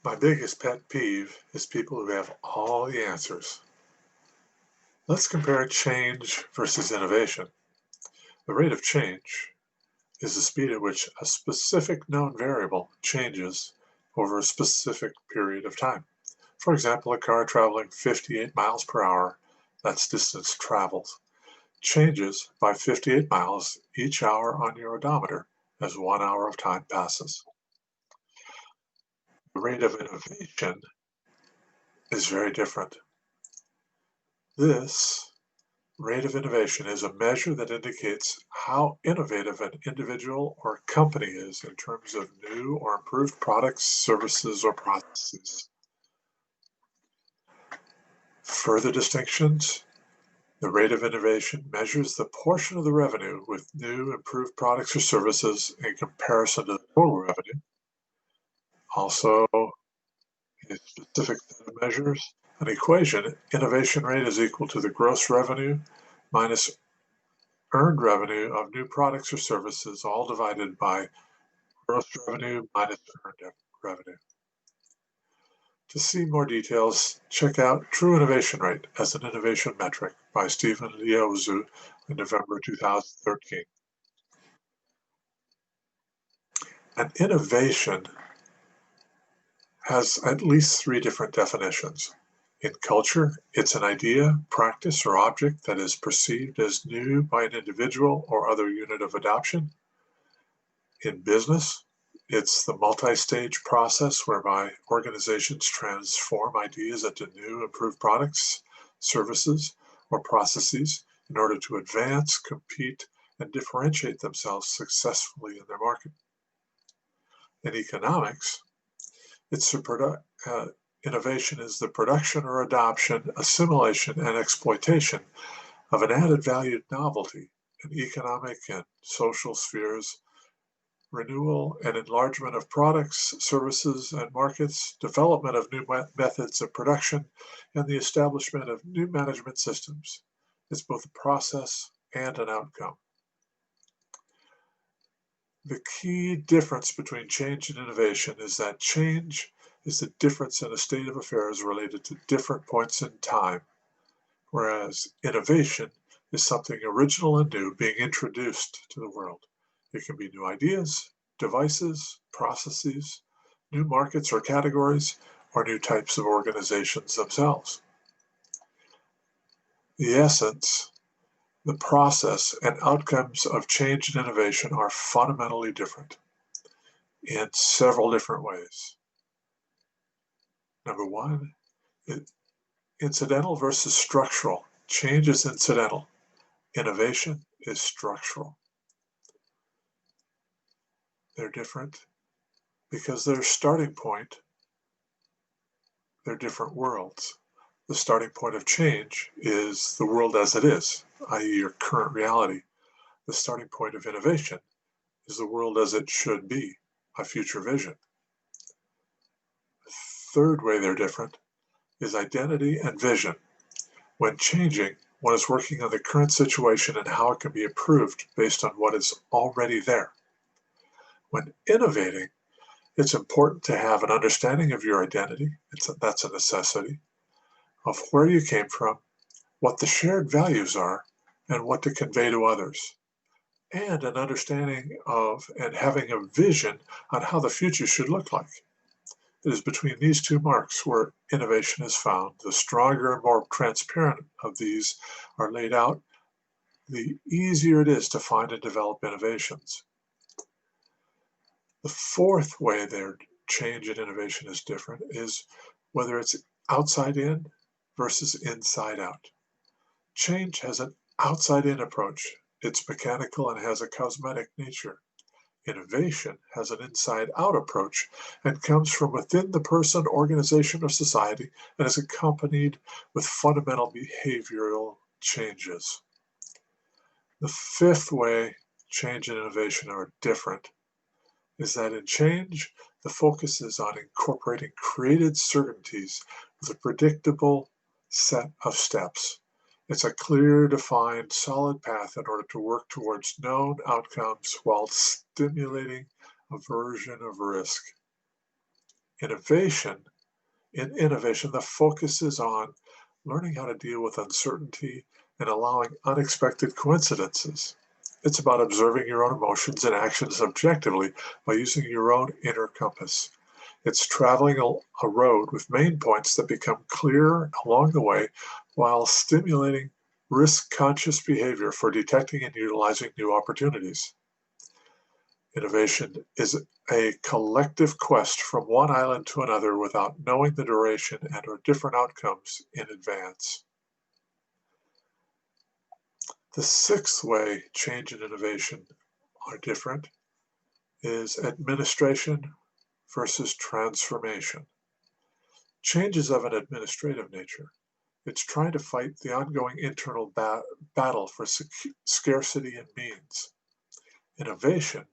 My biggest pet peeve is people who have all the answers. Let's compare change versus innovation. The rate of change is the speed at which a specific known variable changes over a specific period of time. For example, a car traveling 58 miles per hour, that's distance traveled, changes by 58 miles each hour on your odometer as 1 hour of time passes. The rate of innovation is very different. This rate of innovation is a measure that indicates how innovative an individual or company is in terms of new or improved products, services, or processes. Further distinctions: the rate of innovation measures the portion of the revenue with new, improved products or services in comparison to the total revenue. Also, a specific set of measures, an equation, innovation rate is equal to the gross revenue minus earned revenue of new products or services, all divided by gross revenue minus earned revenue. To see more details, check out True Innovation Rate as an Innovation Metric by Stephen Liuzzu in November 2013. An innovation has at least three different definitions. In culture, it's an idea, practice, or object that is perceived as new by an individual or other unit of adoption. In business, it's the multi-stage process whereby organizations transform ideas into new, improved products, services, or processes in order to advance, compete, and differentiate themselves successfully in their market. In economics, innovation is the production or adoption, assimilation, and exploitation of an added valued novelty in economic and social spheres, renewal and enlargement of products, services, and markets, development of new methods of production, and the establishment of new management systems. It's both a process and an outcome. The key difference between change and innovation is that change is the difference in a state of affairs related to different points in time, whereas innovation is something original and new being introduced to the world. It can be new ideas, devices, processes, new markets or categories, or new types of organizations themselves. The essence, the process, and outcomes of change and innovation are fundamentally different in several different ways. Number one, incidental versus structural. Change is incidental. Innovation is structural. They're different because their starting point, they're different worlds. The starting point of change is the world as it is, i.e., your current reality. The starting point of innovation is the world as it should be, a future vision. The third way they're different is identity and vision. When changing, one is working on the current situation and how it can be improved based on what is already there. When innovating, it's important to have an understanding of your identity, that's a necessity, of where you came from, what the shared values are, and what to convey to others, and an understanding of and having a vision on how the future should look like. It is between these two marks where innovation is found. The stronger and more transparent of these are laid out, the easier it is to find and develop innovations. The fourth way their change and innovation is different is whether it's outside in versus inside out. Change has an outside in approach. It's mechanical and has a cosmetic nature. Innovation has an inside out approach and comes from within the person, organization, or society and is accompanied with fundamental behavioral changes. The fifth way change and innovation are different is that in change, the focus is on incorporating created certainties with a predictable set of steps. It's a clear, defined, solid path in order to work towards known outcomes while stimulating aversion of risk. Innovation, in innovation, the focus is on learning how to deal with uncertainty and allowing unexpected coincidences. It's about observing your own emotions and actions objectively by using your own inner compass. It's traveling a road with main points that become clearer along the way while stimulating risk-conscious behavior for detecting and utilizing new opportunities. Innovation is a collective quest from one island to another without knowing the duration and or different outcomes in advance. The sixth way change and innovation are different is administration versus transformation. Change is of an administrative nature. It's trying to fight the ongoing internal battle for scarcity and means. Innovation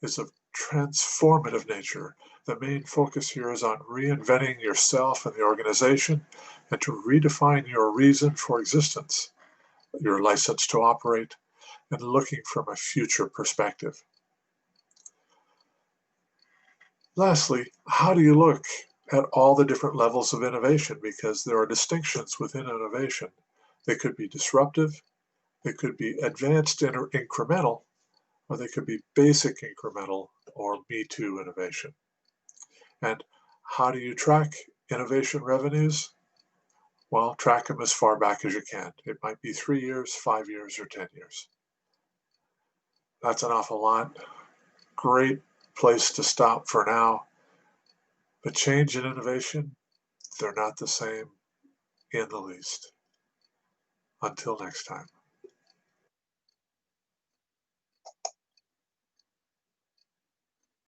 is of transformative nature. The main focus here is on reinventing yourself and the organization and to redefine your reason for existence, your license to operate, and looking from a future perspective. Lastly, how do you look at all the different levels of innovation? Because there are distinctions within innovation. They could be disruptive, they could be advanced and incremental, or they could be basic incremental or Me Too innovation. And how do you track innovation revenues? Well, track them as far back as you can. It might be 3 years, 5 years, or 10 years. That's an awful lot. Great place to stop for now. But change and innovation, they're not the same in the least. Until next time.